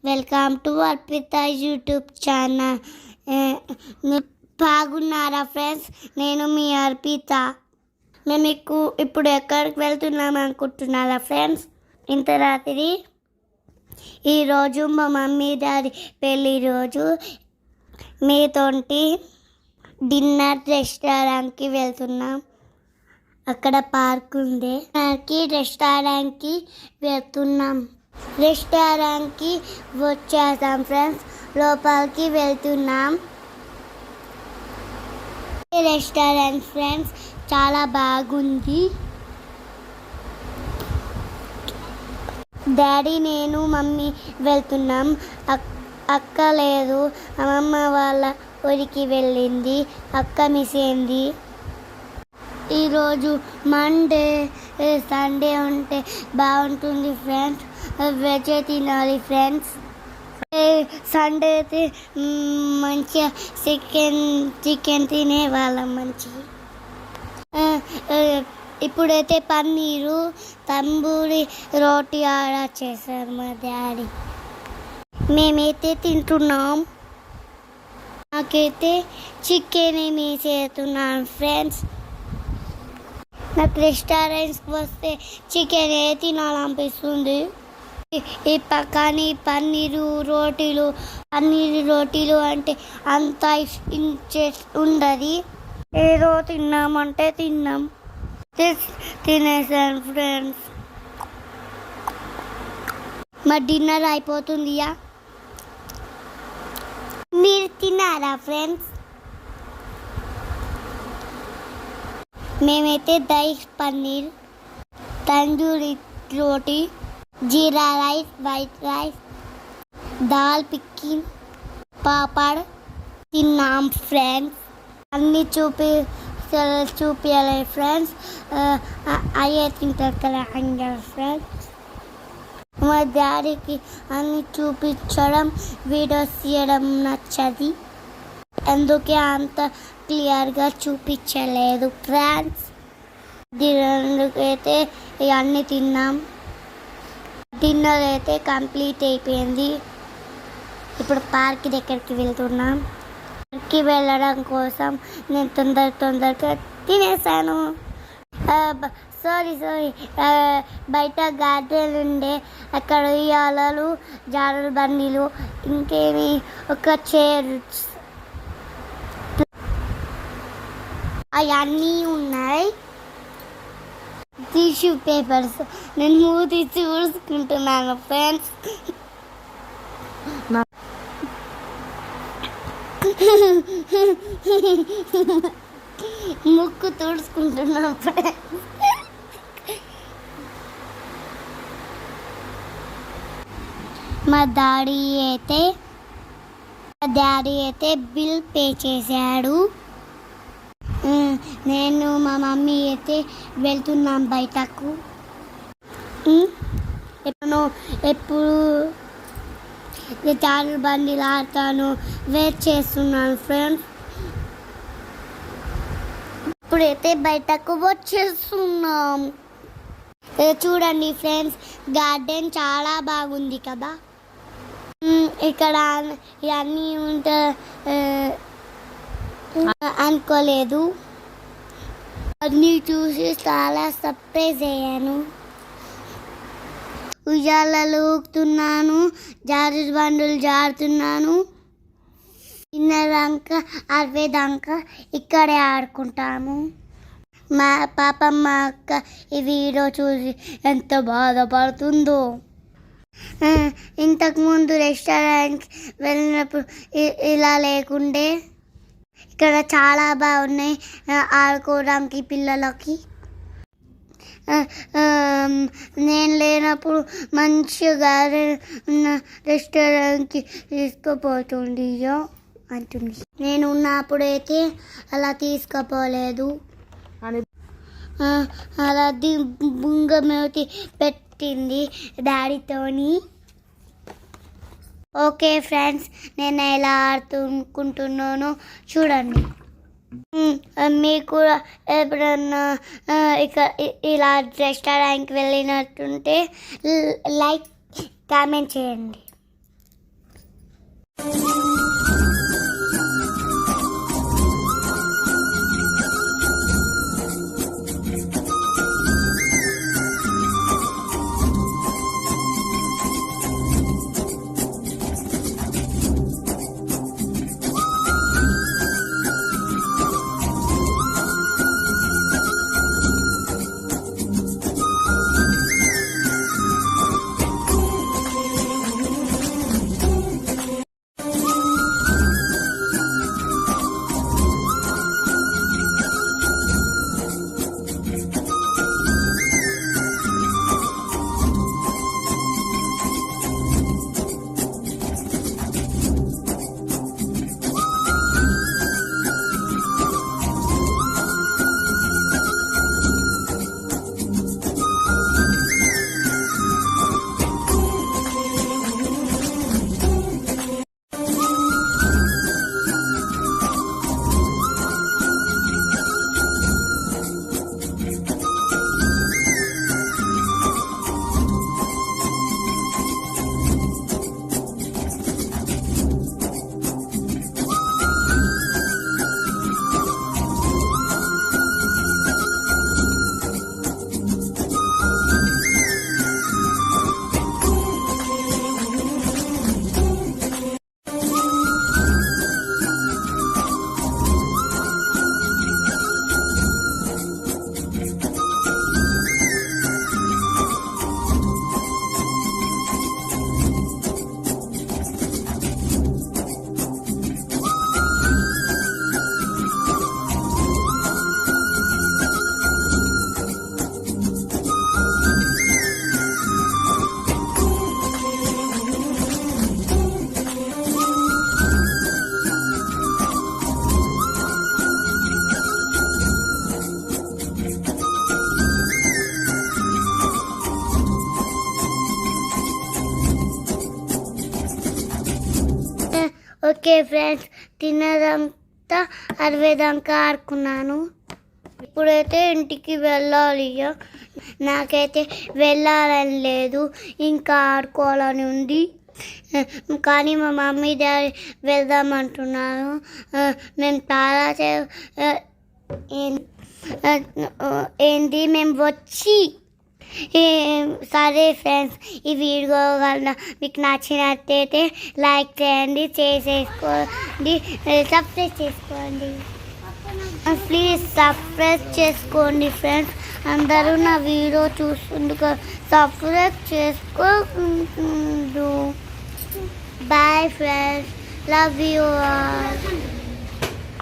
Welcome to Arpita YouTube channel. బాగున్నారా friends? నేను మీ అర్పిత. మేము ఇప్పుడు ఎక్కడికి వెళ్తున్నాం అనుకుంటున్నారా ఫ్రెండ్స్? ఇంత రాత్రి ఈరోజు మా మమ్మీ డాడీ పెళ్ళి రోజు మీతోటి డిన్నర్ రెస్టారెంట్కి వెళ్తున్నాం. అక్కడ పార్క్ ఉంది, రెస్టారెంట్కి వెళ్తున్నాం. రెస్టారెంట్కి వచ్చేసాం ఫ్రెండ్స్. లోపలికి వెళ్తున్నాం. రెస్టారెంట్ ఫ్రెండ్స్ చాలా బాగుంది. డాడీ, నేను, మమ్మీ వెళ్తున్నాం. అక్క లేదు, అమ్మమ్మ వాళ్ళ ఊరికి వెళ్ళింది. అక్క మిస్ అయింది. ఈరోజు మండే, సండే ఉంటే బాగుంటుంది ఫ్రెండ్స్. వెజ్ తినాలి ఫ్రెండ్స్. సండే అయితే మంచిగా చికెన్ తినేవాళ్ళం మంచిగా. ఇప్పుడైతే పన్నీరు తందూరి రోటీ ఆర్డర్ చేశారు మా డాడీ. మేమైతే తింటున్నాం. నాకైతే చికెన్ ఏమి చేస్తున్నాను ఫ్రెండ్స్. నాకు రెస్టారెంట్స్కి వస్తే చికెన్ తినాలనిపిస్తుంది. ఈ పక్కని పన్నీరు రోటీలు అంటే అంత ఉండదు. ఏదో తిన్నామంటే తిన్నాం. తినేసాను ఫ్రెండ్స్. మా డిన్నర్ అయిపోతుందియా. మీరు తిన్నారా ఫ్రెండ్స్? మేమైతే dahi paneer, tandoori roti, jeera rice, white rice, dal pickle, papad తిన్నాం ఫ్రెండ్స్. అన్నీ చూపించాలి ఫ్రెండ్స్. అయ్యే తింటారు కదా ఫ్రెండ్స్. మా డాడీకి అన్నీ చూపించడం, వీడియోస్ తీయడం నచ్చది. అందుకే అంత క్లియర్గా చూపించలేదు ఫ్రెండ్స్. అందుకైతే ఇవన్నీ తిన్నాం. డిన్నర్ అయితే కంప్లీట్ అయిపోయింది. ఇప్పుడు పార్క్ దగ్గరికి వెళ్తున్నాం. పార్క్కి వెళ్ళడం కోసం నేను తొందరగా తినేసాను. సారీ బయట గార్డెన్ ఉండే, అక్కడ ఉయ్యాలలు, జారుడు బండిలు, ఇంకేమి ఒక చైర్స్ అవన్నీ ఉన్నాయి. టిష్యూ పేపర్స్ నేను మూతి చూసుకుంటున్నాను ఫ్రెండ్స్. ముక్కు తుడుచుకుంటున్నాను ఫ్రెండ్స్. మా డాడీ అయితే బిల్ పే చేశాడు. నేను మా మమ్మీ అయితే వెళ్తున్నాం బయటకు. ఎప్పుడు చాలు బండిలు ఆడతాను, వెయిట్ చేస్తున్నాను ఫ్రెండ్స్. ఇప్పుడైతే బయటకు వచ్చేస్తున్నాం. చూడండి ఫ్రెండ్స్, గార్డెన్ చాలా బాగుంది కదా. ఇక్కడ ఇవన్నీ ఉంటా అనుకోలేదు. అన్నీ చూసి చాలా సర్ప్రైజ్ అయ్యాను. ఉయ్యాలలు ఊగుతున్నాను, జారుడు బండులు జారుతున్నాను. తిన్నదాకా అరవేదాకా ఇక్కడే ఆడుకుంటాము. మా అక్క ఈ వీడియో చూసి ఎంత బాధపడుతుందో. ఇంతకుముందు రెస్టారెంట్కి వెళ్ళినప్పుడు ఇలా లేకుండే. ఇక్కడ చాలా బాగున్నాయి ఆడుకోవడానికి పిల్లలకి. నేను లేనప్పుడు మంచిగా ఉన్న రెస్టారెంట్కి తీసుకుపోతుంది అంటుంది. నేను ఉన్నప్పుడైతే అలా తీసుకుపోలేదు. అలా బుంగమూతి పెట్టింది డాడీతోని. ఓకే ఫ్రెండ్స్, నేను ఎలా ఆడుకుంటున్నానో చూడండి. మీకు కూడా ఎప్పుడన్నా ఇలా రెస్టారెంట్కి వెళ్ళినట్టుంటే లైక్ కామెంట్ చేయండి. ఓకే ఫ్రెండ్స్, తిన్నదంతా అరవేదాకా ఆడుకున్నాను. ఇప్పుడైతే ఇంటికి వెళ్ళాలి. నాకైతే వెళ్ళాలని లేదు, ఇంకా ఆడుకోవాలని ఉంది. కానీ మా మమ్మీ డాడీ వెళ్దామంటున్నాను. మేము చాలా ఏంటి మేము వచ్చి సరే ఫ్రెండ్స్, ఈ వీడియో వల్ల మీకు నచ్చినట్టయితే లైక్ చేయండి, చేసేసుకోండి, సబ్స్క్రైబ్ చేసుకోండి. ప్లీజ్ సబ్స్క్రైబ్ చేసుకోండి ఫ్రెండ్స్. అందరూ నా వీడియో చూస్తుండగా సబ్స్క్రైబ్ చేసుకోండు. Bye friends, love you all.